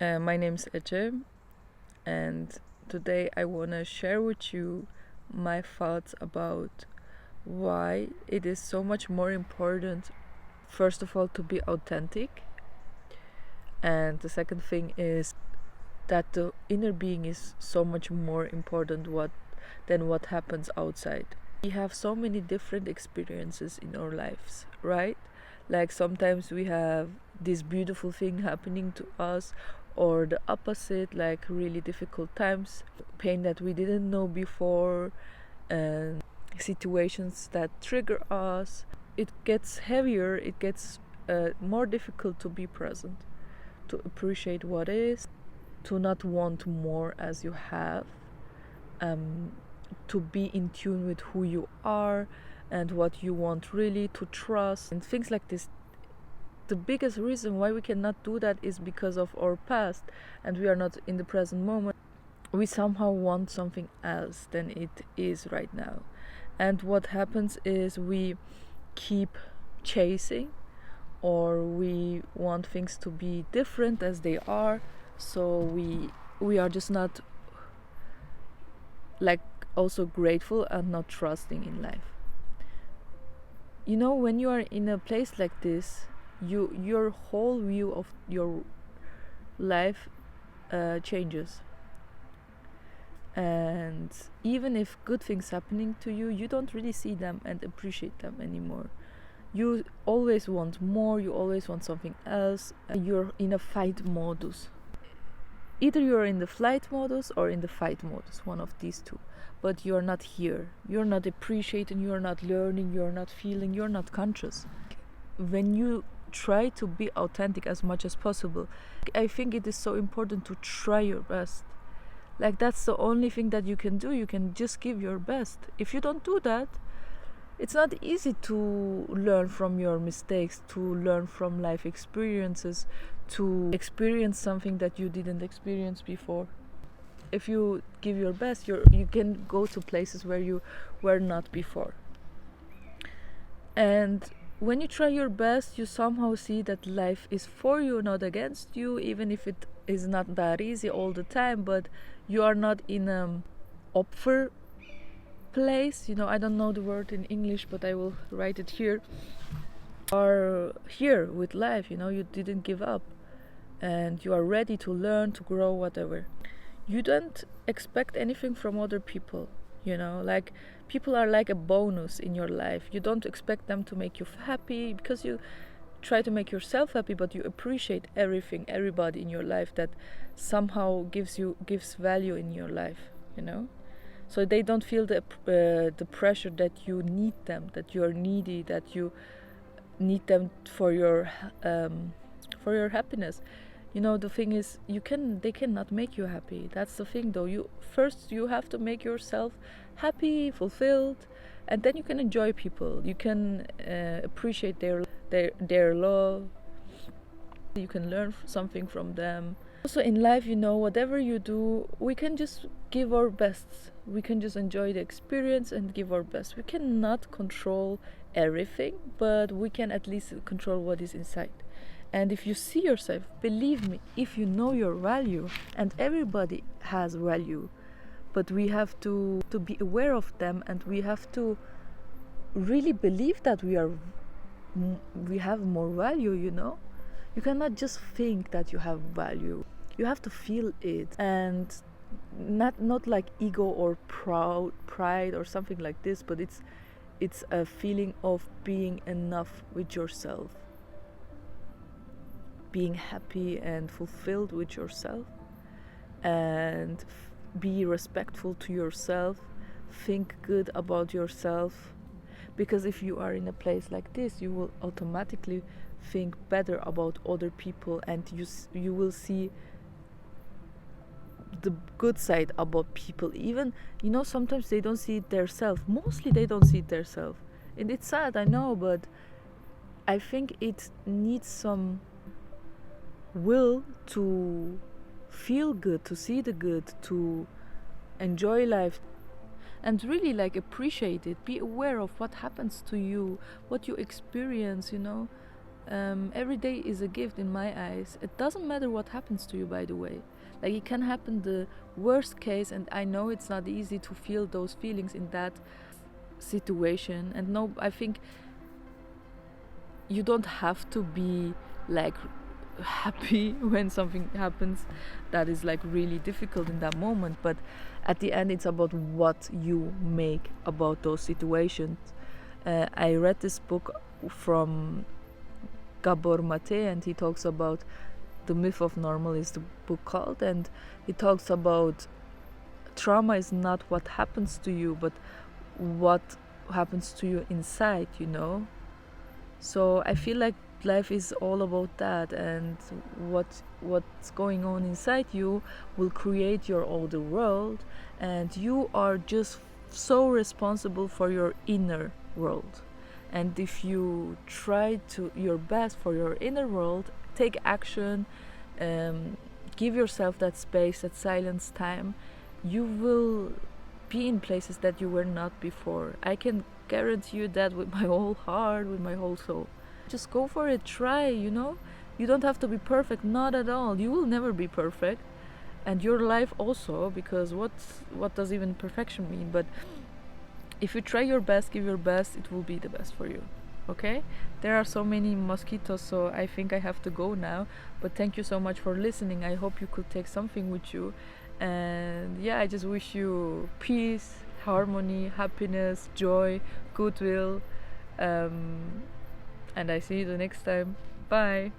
My name's Ece, and today I want to share with you my thoughts about why it is so much more important, first of all, to be authentic, and the second thing is that the inner being is so much more important than what happens outside. We have so many different experiences in our lives, right? Like sometimes we have this beautiful thing happening to us, or the opposite, like really difficult times, pain that we didn't know before, and situations that trigger us. It gets heavier, it gets more difficult to be present, to appreciate what is, to not want more as you have, um, to be in tune with who you are and what you want really, to trust and things like this. The biggest reason why we cannot do that is because of our past, and we are not in the present moment. We somehow want something else than it is right now, and what happens is we keep chasing, or we want things to be different as they are, so we are just not like also grateful and not trusting in life. You know, when you are in a place like this, your whole view of your life changes, and even if good things happening to you, you don't really see them and appreciate them anymore. You always want more, you always want something else. You're in a fight modus. Either you're in the flight modus or in the fight modus, one of these two. But you're not here. You're not appreciating, you're not learning, you're not feeling, you're not conscious. When you try to be authentic as much as possible, I think it is so important to try your best. Like, that's the only thing that you can do. You can just give your best. If you don't do that, it's not easy to learn from your mistakes, to learn from life experiences, to experience something that you didn't experience before. If you give your best, you can go to places where you were not before. And when you try your best, you somehow see that life is for you, not against you, even if it is not that easy all the time. But you are not in a Opfer place. I don't know the word in English, but I will write it here. Are here with life, you didn't give up, and you are ready to learn, to grow, whatever. You don't expect anything from other people, like, people are like a bonus in your life. You don't expect them to make you happy, because you try to make yourself happy, but you appreciate everybody in your life that somehow gives value in your life, so they don't feel the pressure that you need them, that you're needy, that you need them for your happiness. The thing is, they cannot make you happy. That's the thing, though. You have to make yourself happy, fulfilled, and then you can enjoy people. You can appreciate their love. You can learn something from them. Also in life, whatever you do, we can just give our best. We can just enjoy the experience and give our best. We cannot control everything, but we can at least control what is inside. And if you see yourself, believe me, if you know your value, and everybody has value, but we have to be aware of them, and we have to really believe that we have more value. You cannot just think that you have value. You have to feel it, and not like ego or pride or something like this, but it's a feeling of being enough with yourself, being happy and fulfilled with yourself, and be respectful to yourself, think good about yourself. Because if you are in a place like this, you will automatically think better about other people, and you will see the good side about people. Even, sometimes they don't see it themselves. Mostly they don't see it themselves, and it's sad, I know, but I think it needs some will to feel good, to see the good, to enjoy life, and really like appreciate it. Be aware of what happens to you, what you experience. every day is a gift in my eyes. It doesn't matter what happens to you, by the way. Like, it can happen the worst case, and I know it's not easy to feel those feelings in that situation. And no, I think you don't have to be like happy when something happens that is like really difficult in that moment, but at the end it's about what you make about those situations. I read this book from Gabor Mate, and he talks about The Myth of Normal is the book called, and he talks about trauma is not what happens to you, but what happens to you inside, you know. So I feel like life is all about that, and what's going on inside you will create your outer world, and you are just so responsible for your inner world. And if you try to your best for your inner world, take action, give yourself that space, that silence time, you will be in places that you were not before. I can guarantee you that with my whole heart, with my whole soul. Just go for it, try, you know. You don't have to be perfect, not at all. You will never be perfect, and your life also, because what does even perfection mean? But if you try your best, give your best, it will be the best for you. Okay? There are so many mosquitoes, so I think I have to go now. But thank you so much for listening. I hope you could take something with you. And yeah, I just wish you peace, harmony, happiness, joy, goodwill. And I see you the next time. Bye.